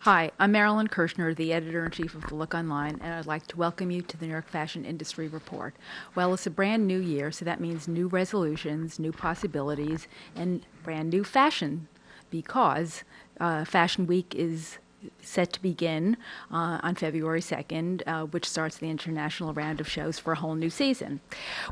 Hi, I'm Marilyn Kirschner, the editor-in-chief of The Look Online, and I'd like to welcome you to the New York Fashion Industry Report. Well, it's a brand new year, so that means new resolutions, new possibilities, and brand new fashion, because Fashion Week is set to begin on February 2nd, which starts the international round of shows for a whole new season.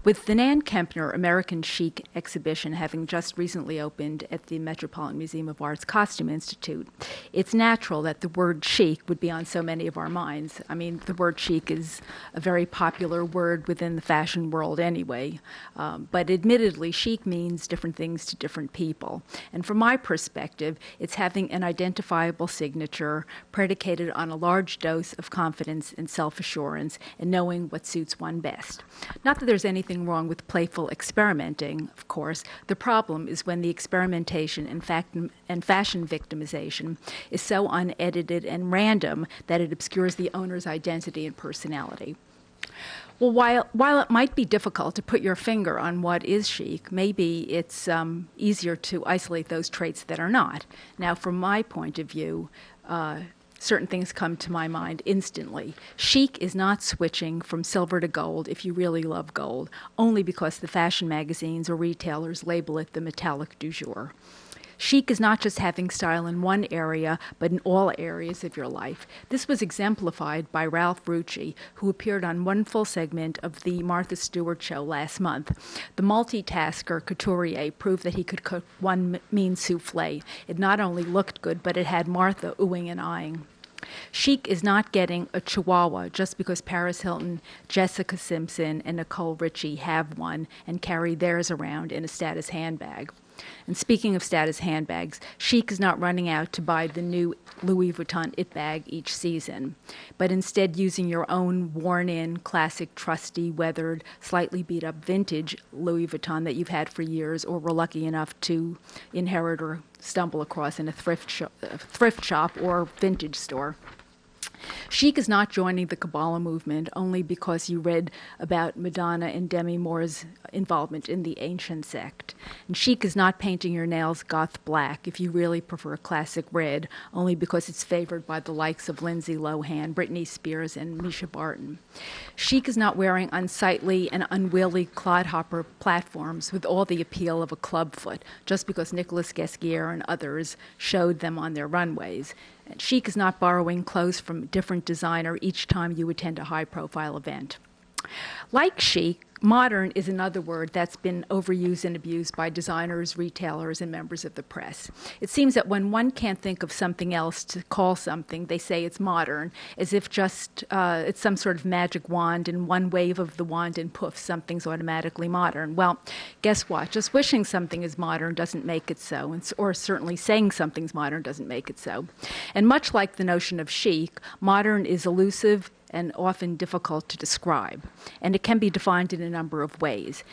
With the Nan Kempner American Chic exhibition having just recently opened at the Metropolitan Museum of Art's Costume Institute, it's natural that the word chic would be on so many of our minds. I mean, the word chic is a very popular word within the fashion world anyway, but admittedly, chic means different things to different people. And from my perspective, it's having an identifiable signature predicated on a large dose of confidence and self-assurance and knowing what suits one best. Not that there's anything wrong with playful experimenting, of course. The problem is when the experimentation and fashion victimization is so unedited and random that it obscures the owner's identity and personality. Well, while it might be difficult to put your finger on what is chic, maybe it's easier to isolate those traits that are not. Now, from my point of view, certain things come to my mind instantly. Chic is not switching from silver to gold if you really love gold, only because the fashion magazines or retailers label it the metallic du jour. Chic is not just having style in one area, but in all areas of your life. This was exemplified by Ralph Rucci, who appeared on one full segment of the Martha Stewart show last month. The multitasker couturier proved that he could cook one mean souffle. It not only looked good, but it had Martha oohing and eyeing. Chic is not getting a chihuahua just because Paris Hilton, Jessica Simpson, and Nicole Richie have one and carry theirs around in a status handbag. And speaking of status handbags, chic is not running out to buy the new Louis Vuitton It bag each season, but instead using your own worn-in, classic, trusty, weathered, slightly beat-up vintage Louis Vuitton that you've had for years or were lucky enough to inherit or stumble across in a thrift shop or vintage store. Chic is not joining the Kabbalah movement only because you read about Madonna and Demi Moore's involvement in the ancient sect. And chic is not painting your nails goth black if you really prefer classic red only because it's favored by the likes of Lindsay Lohan, Britney Spears, and Misha Barton. Chic is not wearing unsightly and unwieldy clodhopper platforms with all the appeal of a clubfoot just because Nicolas Ghesquière and others showed them on their runways. Chic is not borrowing clothes from a different designer each time you attend a high-profile event. Like chic, modern is another word that's been overused and abused by designers, retailers, and members of the press. It seems that when one can't think of something else to call something, they say it's modern, as if just it's some sort of magic wand, and one wave of the wand and poof, something's automatically modern. Well, guess what? Just wishing something is modern doesn't make it so, or certainly saying something's modern doesn't make it so. And much like the notion of chic, modern is elusive and often difficult to describe, and it can be defined in a number of ways.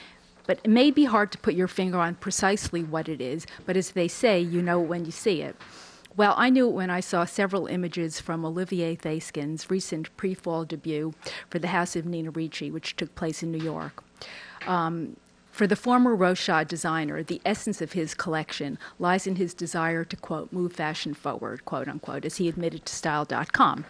But it may be hard to put your finger on precisely what it is, but as they say, you know it when you see it. Well, I knew it when I saw several images from Olivier Theskin's recent pre-fall debut for the House of Nina Ricci, which took place in New York. For the former Rochad designer, the essence of his collection lies in his desire to, quote, move fashion forward, quote unquote, as he admitted to Style.com.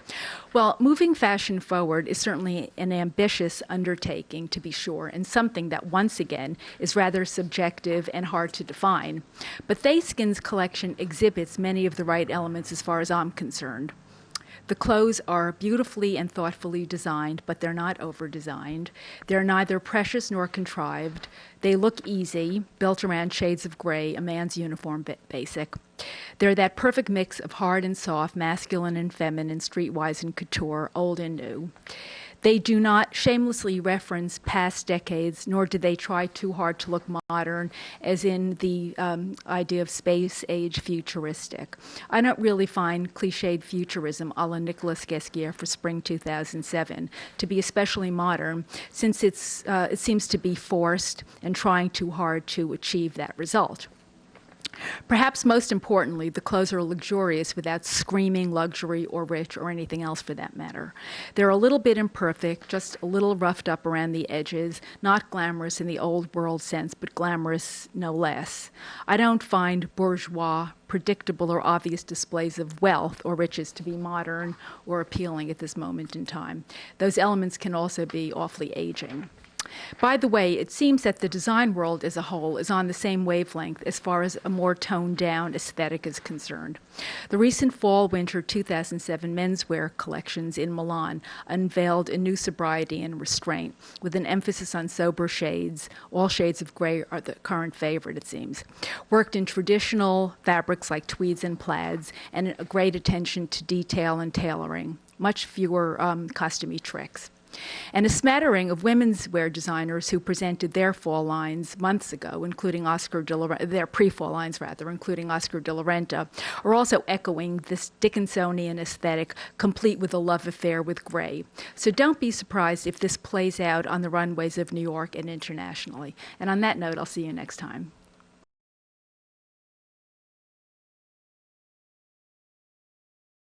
Well, moving fashion forward is certainly an ambitious undertaking, to be sure, and something that, once again, is rather subjective and hard to define. But Theskin's collection exhibits many of the right elements as far as I'm concerned. The clothes are beautifully and thoughtfully designed, but they're not over-designed. They're neither precious nor contrived. They look easy, built around shades of gray, a man's uniform basic. They're that perfect mix of hard and soft, masculine and feminine, streetwise and couture, old and new. They do not shamelessly reference past decades, nor do they try too hard to look modern, as in the idea of space-age futuristic. I don't really find cliched futurism a la Nicolas Ghesquière for spring 2007 to be especially modern, since it seems to be forced and trying too hard to achieve that result. Perhaps most importantly, the clothes are luxurious without screaming luxury or rich or anything else for that matter. They're a little bit imperfect, just a little roughed up around the edges, not glamorous in the old world sense, but glamorous no less. I don't find bourgeois, predictable or obvious displays of wealth or riches to be modern or appealing at this moment in time. Those elements can also be awfully aging. By the way, it seems that the design world as a whole is on the same wavelength as far as a more toned-down aesthetic is concerned. The recent fall-winter 2007 menswear collections in Milan unveiled a new sobriety and restraint, with an emphasis on sober shades. All shades of gray are the current favorite, it seems. Worked in traditional fabrics like tweeds and plaids, and a great attention to detail and tailoring. Much fewer custom-y tricks. And a smattering of women's wear designers who presented their fall lines months ago, including their pre-fall lines rather, including Oscar de la Renta, are also echoing this Dickinsonian aesthetic, complete with a love affair with gray. So don't be surprised if this plays out on the runways of New York and internationally. And on that note, I'll see you next time.